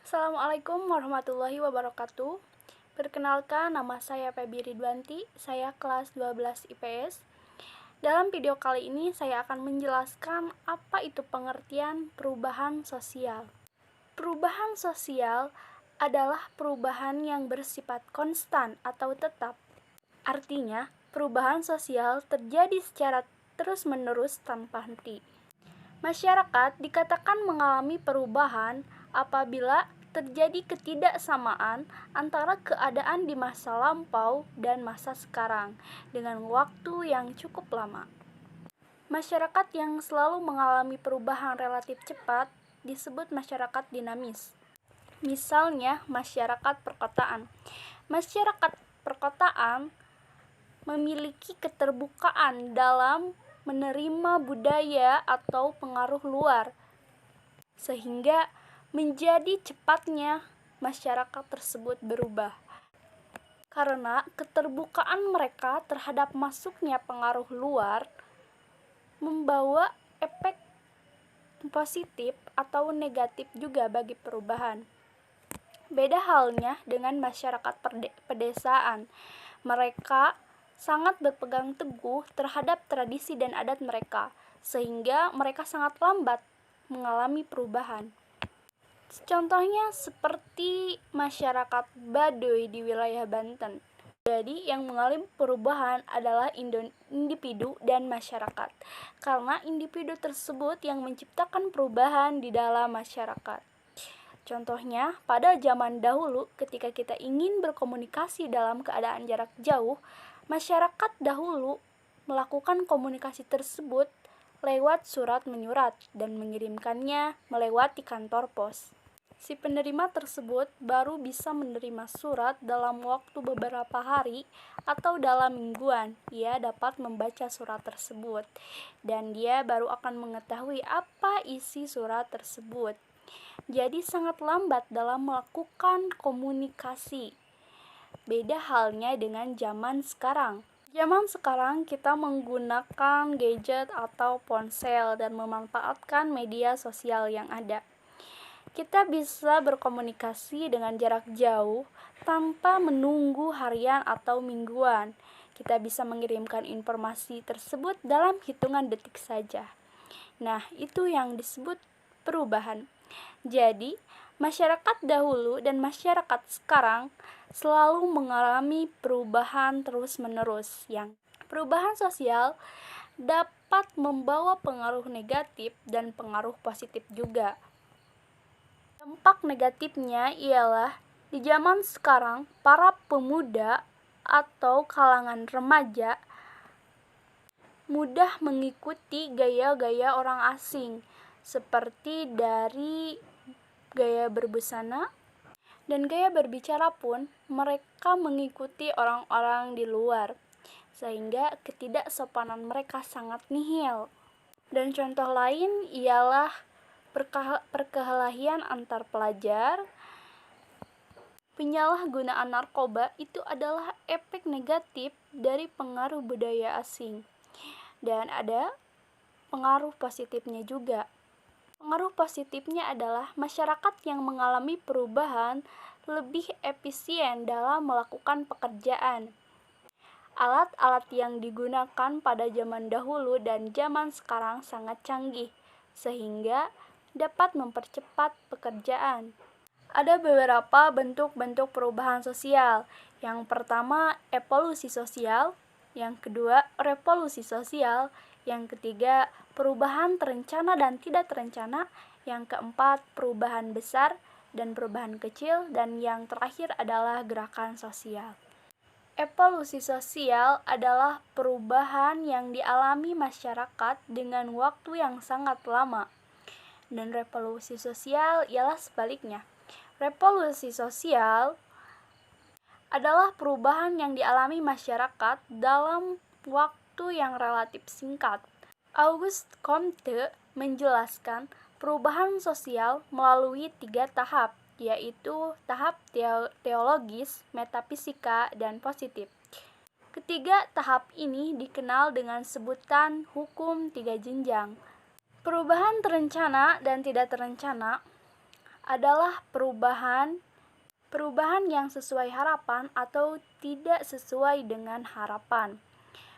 Assalamualaikum warahmatullahi wabarakatuh. Perkenalkan, nama saya Febi Ridwanti, saya kelas 12 IPS. Dalam video kali ini saya akan menjelaskan apa itu pengertian perubahan sosial. Perubahan sosial adalah perubahan yang bersifat konstan atau tetap. Artinya, perubahan sosial terjadi secara terus-menerus tanpa henti. Masyarakat dikatakan mengalami perubahan apabila terjadi ketidaksamaan antara keadaan di masa lampau dan masa sekarang dengan waktu yang cukup lama. Masyarakat yang selalu mengalami perubahan relatif cepat disebut masyarakat dinamis. Misalnya, masyarakat perkotaan. Masyarakat perkotaan memiliki keterbukaan dalam menerima budaya atau pengaruh luar, sehingga menjadi cepatnya masyarakat tersebut berubah. Karena keterbukaan mereka terhadap masuknya pengaruh luar membawa efek positif atau negatif juga bagi perubahan. Beda halnya dengan masyarakat pedesaan. Mereka sangat berpegang teguh terhadap tradisi dan adat mereka, sehingga mereka sangat lambat mengalami perubahan. Contohnya seperti masyarakat Baduy di wilayah Banten. Jadi yang mengalami perubahan adalah individu dan masyarakat, karena individu tersebut yang menciptakan perubahan di dalam masyarakat. Contohnya, pada zaman dahulu ketika kita ingin berkomunikasi dalam keadaan jarak jauh, masyarakat dahulu melakukan komunikasi tersebut lewat surat menyurat dan mengirimkannya melewati kantor pos. Si penerima tersebut baru bisa menerima surat dalam waktu beberapa hari atau dalam mingguan. Ia dapat membaca surat tersebut dan dia baru akan mengetahui apa isi surat tersebut. Jadi sangat lambat dalam melakukan komunikasi. Beda halnya dengan zaman sekarang. Zaman sekarang kita menggunakan gadget atau ponsel dan memanfaatkan media sosial yang ada. Kita bisa berkomunikasi dengan jarak jauh tanpa menunggu harian atau mingguan. Kita bisa mengirimkan informasi tersebut dalam hitungan detik saja. Nah, itu yang disebut perubahan. Jadi, masyarakat dahulu dan masyarakat sekarang selalu mengalami perubahan terus-menerus. Yang perubahan sosial dapat membawa pengaruh negatif dan pengaruh positif juga. Dampak negatifnya ialah di zaman sekarang para pemuda atau kalangan remaja mudah mengikuti gaya-gaya orang asing, seperti dari gaya berbusana dan gaya berbicara pun mereka mengikuti orang-orang di luar, sehingga ketidaksopanan mereka sangat nihil. Dan contoh lain ialah perkelahian antar pelajar. Penyalahgunaan narkoba itu adalah efek negatif dari pengaruh budaya asing. Dan ada pengaruh positifnya juga. Pengaruh positifnya adalah masyarakat yang mengalami perubahan lebih efisien dalam melakukan pekerjaan. Alat-alat yang digunakan pada zaman dahulu dan zaman sekarang sangat canggih, sehingga dapat mempercepat pekerjaan. Ada beberapa bentuk-bentuk perubahan sosial. Yang pertama, evolusi sosial. Yang kedua, revolusi sosial. Yang ketiga, perubahan terencana dan tidak terencana. Yang keempat, perubahan besar dan perubahan kecil. Dan yang terakhir adalah gerakan sosial. Evolusi sosial adalah perubahan yang dialami masyarakat dengan waktu yang sangat lama. Dan revolusi sosial ialah sebaliknya. Revolusi sosial adalah perubahan yang dialami masyarakat dalam waktu yang relatif singkat. Auguste Comte menjelaskan perubahan sosial melalui 3 tahap, yaitu tahap teologis, metafisika, dan positif. Ketiga tahap ini dikenal dengan sebutan hukum 3 jenjang. Perubahan terencana dan tidak terencana adalah perubahan yang sesuai harapan atau tidak sesuai dengan harapan.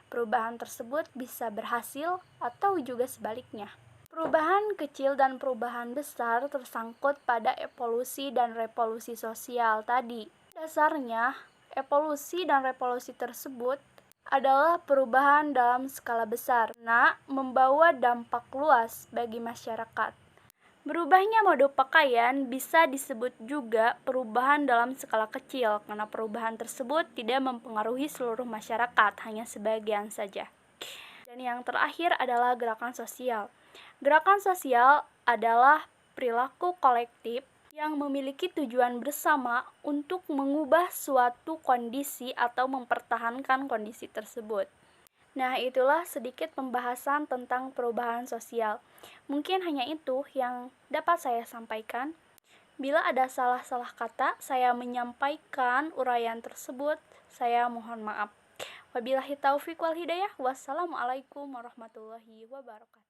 Perubahan tersebut bisa berhasil atau juga sebaliknya. Perubahan kecil dan perubahan besar tersangkut pada evolusi dan revolusi sosial tadi. Dasarnya, evolusi dan revolusi tersebut adalah perubahan dalam skala besar, membawa dampak luas bagi masyarakat. Berubahnya mode pakaian bisa disebut juga perubahan dalam skala kecil, karena perubahan tersebut tidak mempengaruhi seluruh masyarakat, hanya sebagian saja. Dan yang terakhir adalah gerakan sosial. Gerakan sosial adalah perilaku kolektif yang memiliki tujuan bersama untuk mengubah suatu kondisi atau mempertahankan kondisi tersebut. Nah, itulah sedikit pembahasan tentang perubahan sosial. Mungkin hanya itu yang dapat saya sampaikan. Bila ada salah-salah kata, saya menyampaikan uraian tersebut, saya mohon maaf. Wabillahi taufiq wal hidayah. Wassalamualaikum warahmatullahi wabarakatuh.